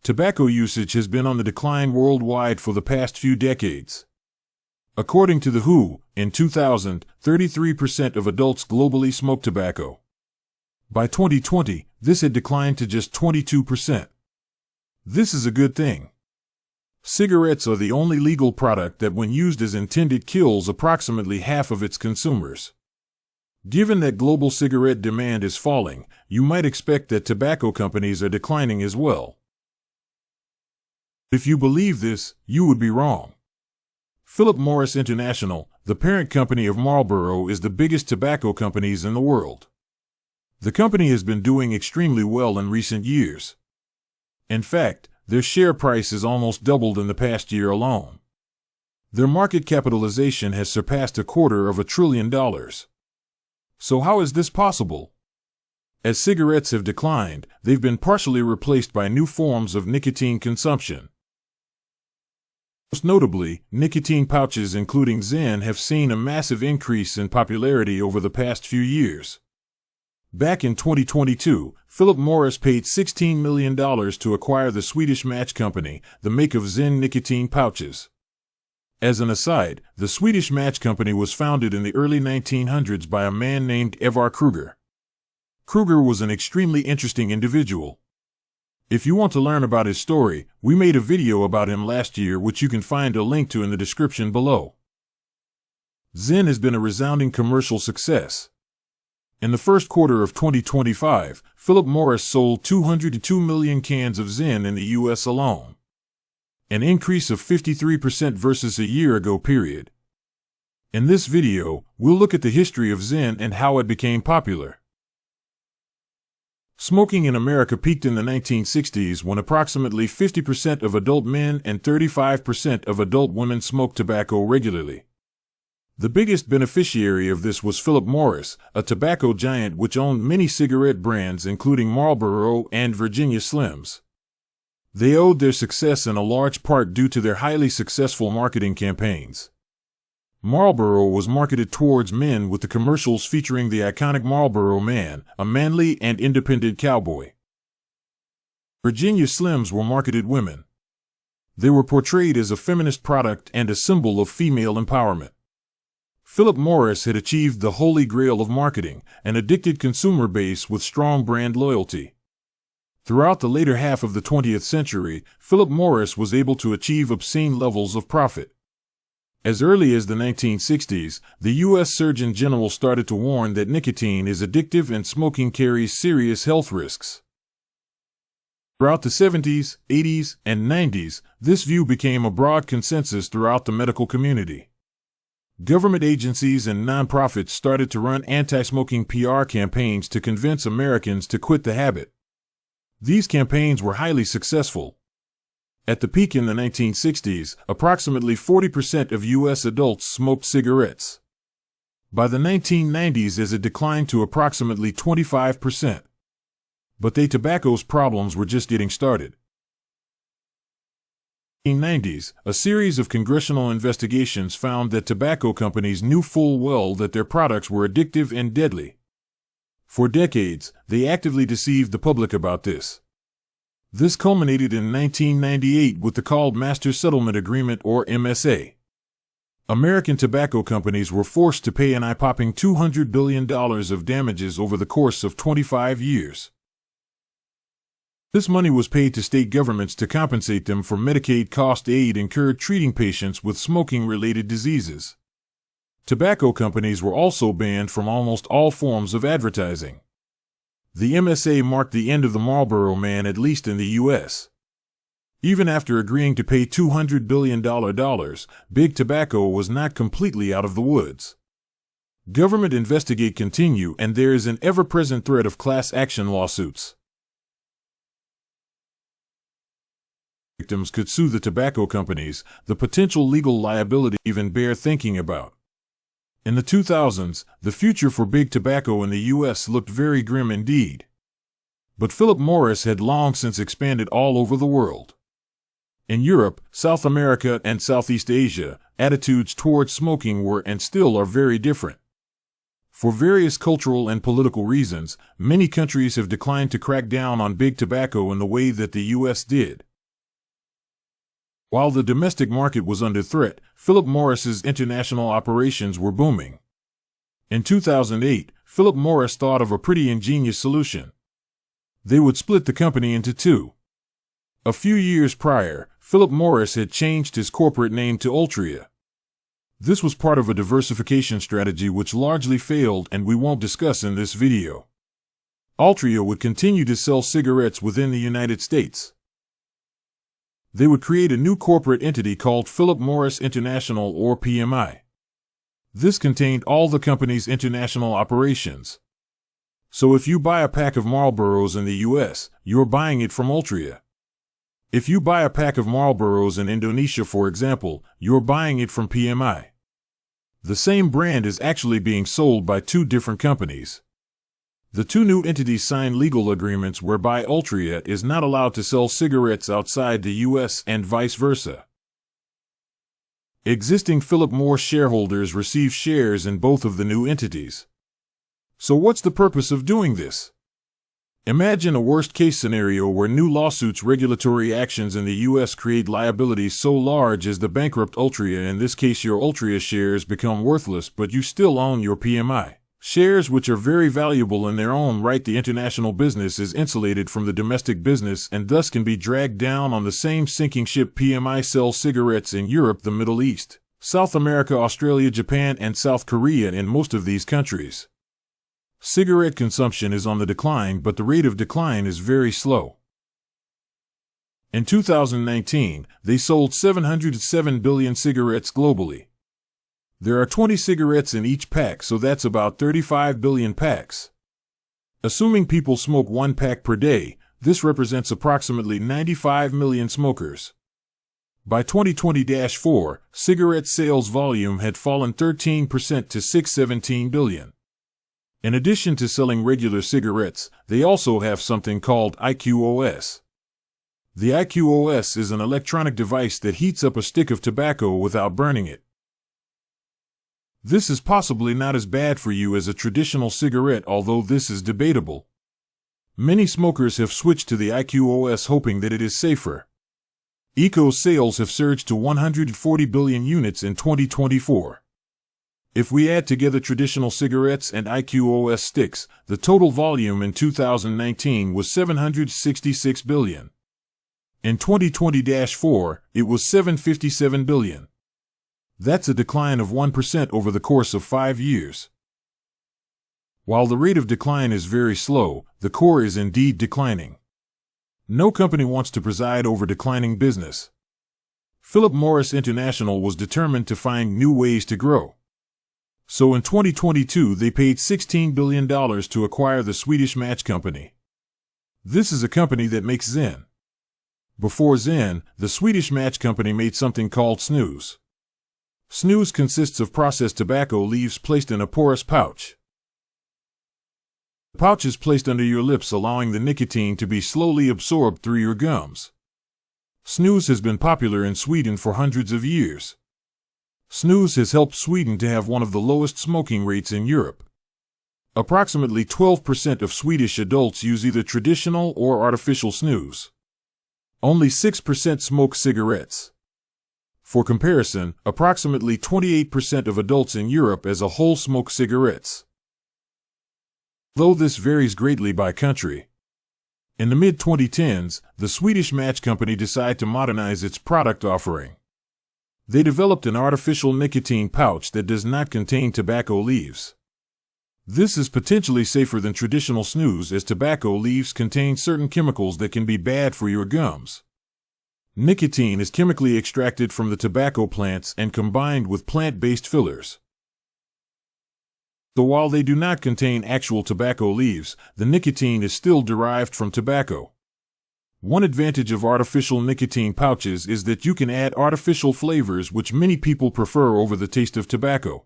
Tobacco usage has been on the decline worldwide for the past few decades. According to the WHO, in 2000, 33% of adults globally smoked tobacco. By 2020, this had declined to just 22%. This is a good thing. Cigarettes are the only legal product that, when used as intended, kills approximately half of its consumers. Given that global cigarette demand is falling, you might expect that tobacco companies are declining as well. If you believe this, you would be wrong. Philip Morris International, the parent company of Marlboro, is the biggest tobacco companies in the world. The company has been doing extremely well in recent years. In fact, their share price has almost doubled in the past year alone. Their market capitalization has surpassed $250 billion. So how is this possible? As cigarettes have declined, they've been partially replaced by new forms of nicotine consumption. Most notably, nicotine pouches including Zyn have seen a massive increase in popularity over the past few years. Back in 2022, Philip Morris paid $16 million to acquire the Swedish match company, the maker of Zyn nicotine pouches. As an aside, the Swedish match company was founded in the early 1900s by a man named Ivar Krueger. Kreuger was an extremely interesting individual. If you want to learn about his story, we made a video about him last year, which you can find a link to in the description below. Zyn has been a resounding commercial success. In the first quarter of 2025, Philip Morris sold 202 million cans of Zyn in the US alone. An increase of 53% versus a year ago period. In this video, we'll look at the history of Zyn and how it became popular. Smoking in America peaked in the 1960s when approximately 50% of adult men and 35% of adult women smoked tobacco regularly. The biggest beneficiary of this was Philip Morris, a tobacco giant which owned many cigarette brands including Marlboro and Virginia Slims. They owed their success in a large part due to their highly successful marketing campaigns. Marlboro was marketed towards men with the commercials featuring the iconic Marlboro Man, a manly and independent cowboy. Virginia Slims were marketed women. They were portrayed as a feminist product and a symbol of female empowerment. Philip Morris had achieved the holy grail of marketing, an addicted consumer base with strong brand loyalty. Throughout the later half of the 20th century, Philip Morris was able to achieve obscene levels of profit. As early as the 1960s, the U.S. Surgeon General started to warn that nicotine is addictive and smoking carries serious health risks. Throughout the 70s, 80s, and 90s, this view became a broad consensus throughout the medical community. Government agencies and nonprofits started to run anti-smoking PR campaigns to convince Americans to quit the habit. These campaigns were highly successful. At the peak in the 1960s, approximately 40% of U.S. adults smoked cigarettes. By the 1990s, it declined to approximately 25%. But tobacco's problems were just getting started. In the 1990s, a series of congressional investigations found that tobacco companies knew full well that their products were addictive and deadly. For decades, they actively deceived the public about this. This culminated in 1998 with the called Master Settlement Agreement, or MSA. American tobacco companies were forced to pay an eye-popping $200 billion of damages over the course of 25 years. This money was paid to state governments to compensate them for Medicaid cost aid incurred treating patients with smoking-related diseases. Tobacco companies were also banned from almost all forms of advertising. The MSA marked the end of the Marlboro Man, at least in the U.S. Even after agreeing to pay $200 billion, Big Tobacco was not completely out of the woods. Government investigations continue, and there is an ever-present threat of class action lawsuits. Victims could sue the tobacco companies, the potential legal liability even bear thinking about. In the 2000s, the future for Big Tobacco in the U.S. looked very grim indeed. But Philip Morris had long since expanded all over the world. In Europe, South America, and Southeast Asia, attitudes towards smoking were and still are very different. For various cultural and political reasons, many countries have declined to crack down on Big Tobacco in the way that the U.S. did. While the domestic market was under threat, Philip Morris's international operations were booming. In 2008, Philip Morris thought of a pretty ingenious solution. They would split the company into two. A few years prior, Philip Morris had changed his corporate name to Altria. This was part of a diversification strategy which largely failed and we won't discuss in this video. Altria would continue to sell cigarettes within the United States. They would create a new corporate entity called Philip Morris International or PMI. This contained all the company's international operations. So if you buy a pack of Marlboros in the US, you're buying it from Altria. If you buy a pack of Marlboros in Indonesia, for example, you're buying it from PMI. The same brand is actually being sold by two different companies. The two new entities signed legal agreements whereby Altria is not allowed to sell cigarettes outside the US and vice versa. Existing Philip Morris shareholders receive shares in both of the new entities. So what's the purpose of doing this? Imagine a worst-case scenario where new lawsuits, regulatory actions in the U.S. create liabilities so large as the bankrupt Altria. In this case, your Altria shares become worthless, but you still own your PMI shares, which are very valuable in their own right. The international business is insulated from the domestic business and thus can be dragged down on the same sinking ship. PMI sells cigarettes in Europe, the Middle East, South America, Australia, Japan, and South Korea. In most of these countries, cigarette consumption is on the decline, but the rate of decline is very slow. In 2019, they sold 707 billion cigarettes globally. There are 20 cigarettes in each pack, so that's about 35 billion packs. Assuming people smoke one pack per day, this represents approximately 95 million smokers. By 2020-4, cigarette sales volume had fallen 13% to 617 billion. In addition to selling regular cigarettes, they also have something called IQOS. The IQOS is an electronic device that heats up a stick of tobacco without burning it. This is possibly not as bad for you as a traditional cigarette, although this is debatable. Many smokers have switched to the IQOS hoping that it is safer. IQOS sales have surged to 140 billion units in 2024. If we add together traditional cigarettes and IQOS sticks, the total volume in 2019 was 766 billion. In 2020-4, it was 757 billion. That's a decline of 1% over the course of 5 years. While the rate of decline is very slow, the core is indeed declining. No company wants to preside over declining business. Philip Morris International was determined to find new ways to grow. So in 2022, they paid $16 billion to acquire the Swedish match company. This is a company that makes Zyn. Before Zyn, the Swedish match company made something called snus. Snus consists of processed tobacco leaves placed in a porous pouch. The pouch is placed under your lips, allowing the nicotine to be slowly absorbed through your gums. Snus has been popular in Sweden for hundreds of years. Snus has helped Sweden to have one of the lowest smoking rates in Europe. Approximately 12% of Swedish adults use either traditional or artificial snus. Only 6% smoke cigarettes. For comparison, approximately 28% of adults in Europe as a whole smoke cigarettes. Though this varies greatly by country. In the mid-2010s, the Swedish match company decided to modernize its product offering. They developed an artificial nicotine pouch that does not contain tobacco leaves. This is potentially safer than traditional snus, as tobacco leaves contain certain chemicals that can be bad for your gums. Nicotine is chemically extracted from the tobacco plants and combined with plant-based fillers. So while they do not contain actual tobacco leaves, the nicotine is still derived from tobacco. One advantage of artificial nicotine pouches is that you can add artificial flavors, which many people prefer over the taste of tobacco.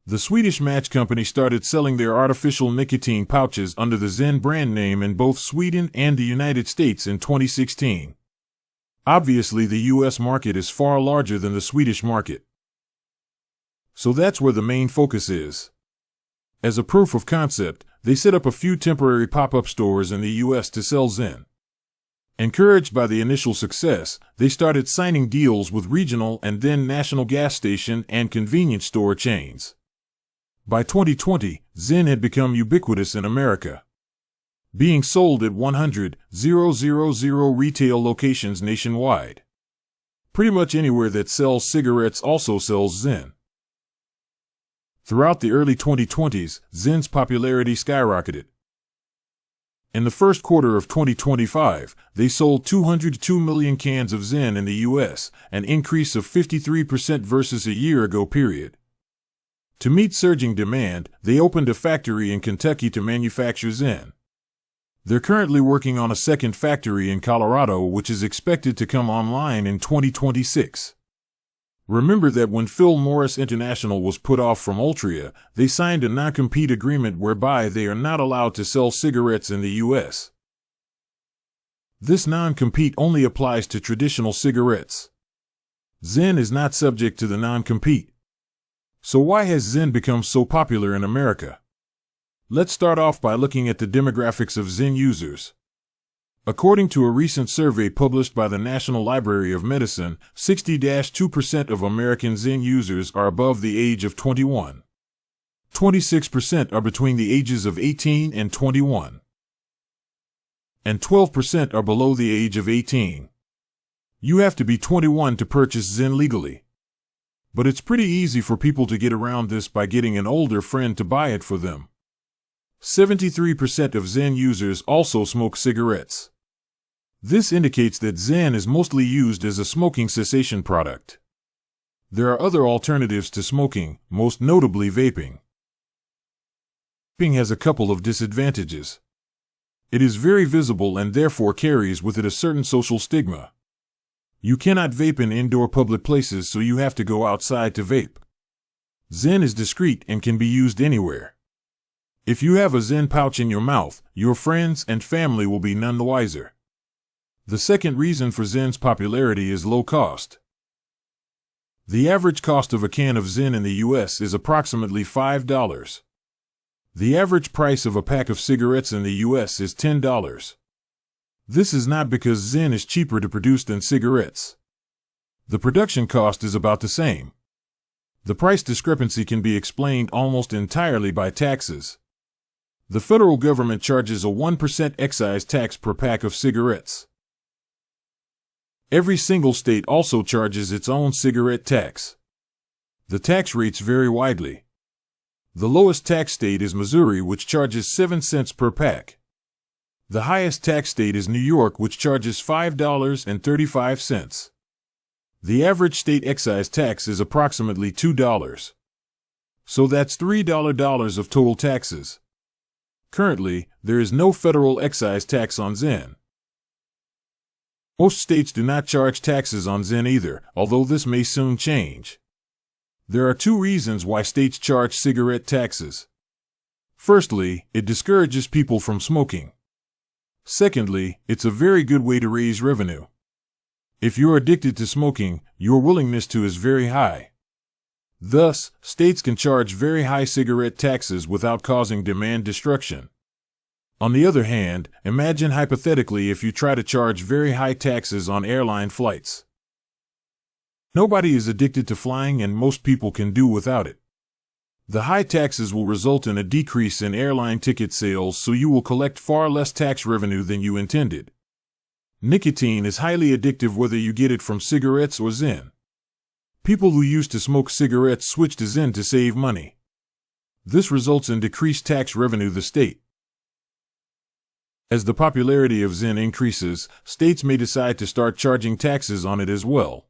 The Swedish match company started selling their artificial nicotine pouches under the Zyn brand name in both Sweden and the United States in 2016. Obviously, the US market is far larger than the Swedish market. So that's where the main focus is. As a proof of concept, they set up a few temporary pop-up stores in the US to sell Zyn. Encouraged by the initial success, they started signing deals with regional and then national gas station and convenience store chains. By 2020, Zyn had become ubiquitous in America, being sold at 100,000 retail locations nationwide. Pretty much anywhere that sells cigarettes also sells Zyn. Throughout the early 2020s, Zyn's popularity skyrocketed. In the first quarter of 2025, they sold 202 million cans of Zyn in the U.S., an increase of 53% versus a year ago period. To meet surging demand, they opened a factory in Kentucky to manufacture Zyn. They're currently working on a second factory in Colorado, which is expected to come online in 2026. Remember that when Phil Morris International was put off from Altria, they signed a non-compete agreement whereby they are not allowed to sell cigarettes in the U.S. This non-compete only applies to traditional cigarettes. Zyn is not subject to the non-compete. So why has Zyn become so popular in America? Let's start off by looking at the demographics of Zyn users. According to a recent survey published by the National Library of Medicine, 60-2% of American Zyn users are above the age of 21. 26% are between the ages of 18 and 21. And 12% are below the age of 18. You have to be 21 to purchase Zyn legally. But it's pretty easy for people to get around this by getting an older friend to buy it for them. 73% of Zyn users also smoke cigarettes. This indicates that Zyn is mostly used as a smoking cessation product. There are other alternatives to smoking, most notably vaping. Vaping has a couple of disadvantages. It is very visible and therefore carries with it a certain social stigma. You cannot vape in indoor public places, so you have to go outside to vape. Zyn is discreet and can be used anywhere. If you have a Zyn pouch in your mouth, your friends and family will be none the wiser. The second reason for Zyn's popularity is low cost. The average cost of a can of Zyn in the U.S. is approximately $5. The average price of a pack of cigarettes in the U.S. is $10. This is not because Zyn is cheaper to produce than cigarettes. The production cost is about the same. The price discrepancy can be explained almost entirely by taxes. The federal government charges a 1% excise tax per pack of cigarettes. Every single state also charges its own cigarette tax. The tax rates vary widely. The lowest tax state is Missouri, which charges 7 cents per pack. The highest tax state is New York, which charges $5.35. The average state excise tax is approximately $2. So that's $3 of total taxes. Currently, there is no federal excise tax on Zyn. Most states do not charge taxes on Zyn either, although this may soon change. There are two reasons why states charge cigarette taxes. Firstly, it discourages people from smoking. Secondly, it's a very good way to raise revenue. If you're addicted to smoking, your willingness to is very high. Thus, states can charge very high cigarette taxes without causing demand destruction. On the other hand, imagine hypothetically if you try to charge very high taxes on airline flights. Nobody is addicted to flying and most people can do without it. The high taxes will result in a decrease in airline ticket sales, so you will collect far less tax revenue than you intended. Nicotine is highly addictive whether you get it from cigarettes or Zyn. People who used to smoke cigarettes switch to Zyn to save money. This results in decreased tax revenue to the state. As the popularity of Zyn increases, states may decide to start charging taxes on it as well.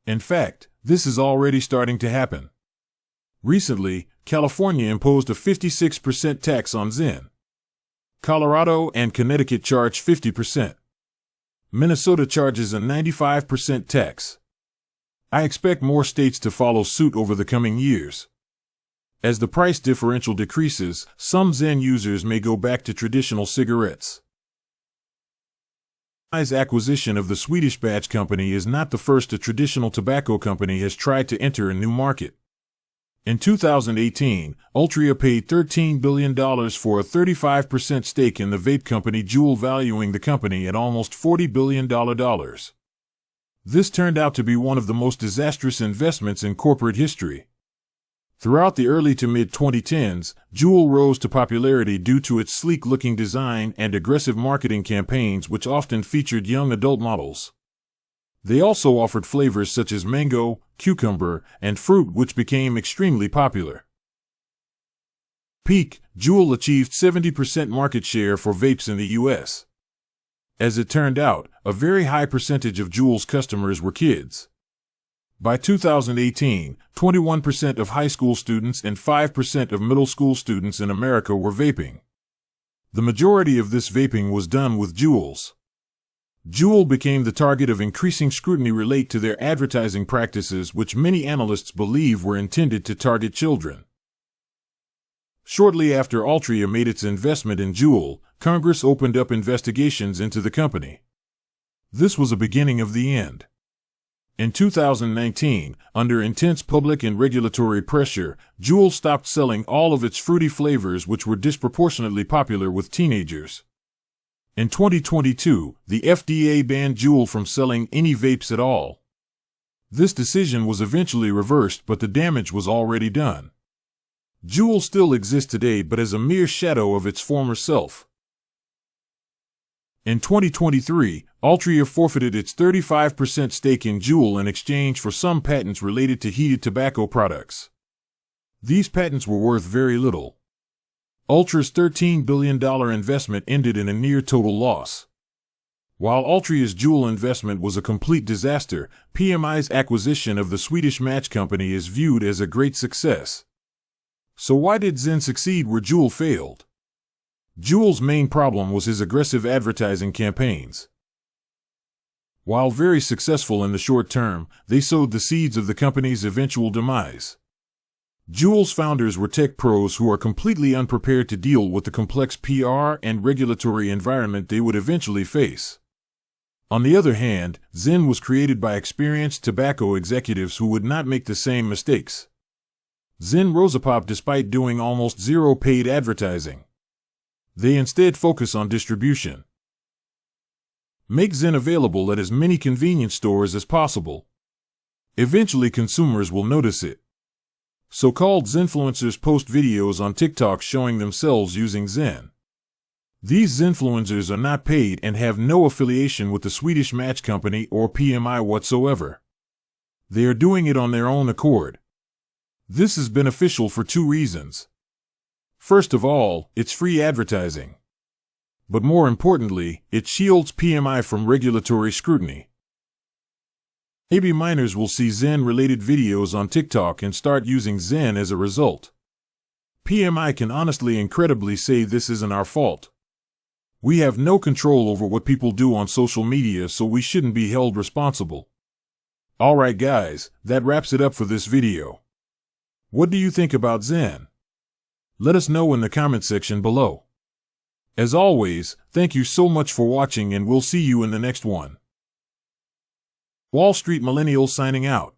In fact, this is already starting to happen. Recently, California imposed a 56% tax on Zyn. Colorado and Connecticut charge 50%. Minnesota charges a 95% tax. I expect more states to follow suit over the coming years. As the price differential decreases, some Zyn users may go back to traditional cigarettes. Ivar's acquisition of the Swedish batch company is not the first a traditional tobacco company has tried to enter a new market. In 2018, Altria paid $13 billion for a 35% stake in the vape company Juul, valuing the company at almost $40 billion. This turned out to be one of the most disastrous investments in corporate history. Throughout the early to mid-2010s, Juul rose to popularity due to its sleek-looking design and aggressive marketing campaigns, which often featured young adult models. They also offered flavors such as mango, cucumber, and fruit, which became extremely popular. Peak, Juul achieved 70% market share for vapes in the U.S. As it turned out, a very high percentage of Juul's customers were kids. By 2018, 21% of high school students and 5% of middle school students in America were vaping. The majority of this vaping was done with Juuls. Juul became the target of increasing scrutiny related to their advertising practices, which many analysts believe were intended to target children. Shortly after Altria made its investment in Juul, Congress opened up investigations into the company. This was a beginning of the end. In 2019, under intense public and regulatory pressure, Juul stopped selling all of its fruity flavors, which were disproportionately popular with teenagers. In 2022, the FDA banned Juul from selling any vapes at all. This decision was eventually reversed, but the damage was already done. Juul still exists today, but as a mere shadow of its former self. In 2023, Altria forfeited its 35% stake in Juul in exchange for some patents related to heated tobacco products. These patents were worth very little. Altria's $13 billion investment ended in a near-total loss. While Altria's Juul investment was a complete disaster, PMI's acquisition of the Swedish match company is viewed as a great success. So why did Zyn succeed where Juul failed? Juul's main problem was his aggressive advertising campaigns. While very successful in the short term, they sowed the seeds of the company's eventual demise. Juul's founders were tech pros who are completely unprepared to deal with the complex PR and regulatory environment they would eventually face. On the other hand, Zyn was created by experienced tobacco executives who would not make the same mistakes. Zyn rose up despite doing almost zero paid advertising. They instead focus on distribution. Make Zyn available at as many convenience stores as possible. Eventually consumers will notice it. So-called Zynfluencers post videos on TikTok showing themselves using Zyn. These Zynfluencers are not paid and have no affiliation with the Swedish match company or PMI whatsoever. They are doing it on their own accord. This is beneficial for two reasons. First of all, it's free advertising. But more importantly, it shields PMI from regulatory scrutiny. Maybe minors will see Zyn-related videos on TikTok and start using Zyn as a result. PMI can honestly incredibly say this isn't our fault. We have no control over what people do on social media, so we shouldn't be held responsible. Alright guys, that wraps it up for this video. What do you think about Zyn? Let us know in the comment section below. As always, thank you so much for watching, and we'll see you in the next one. Wall Street Millennial signing out.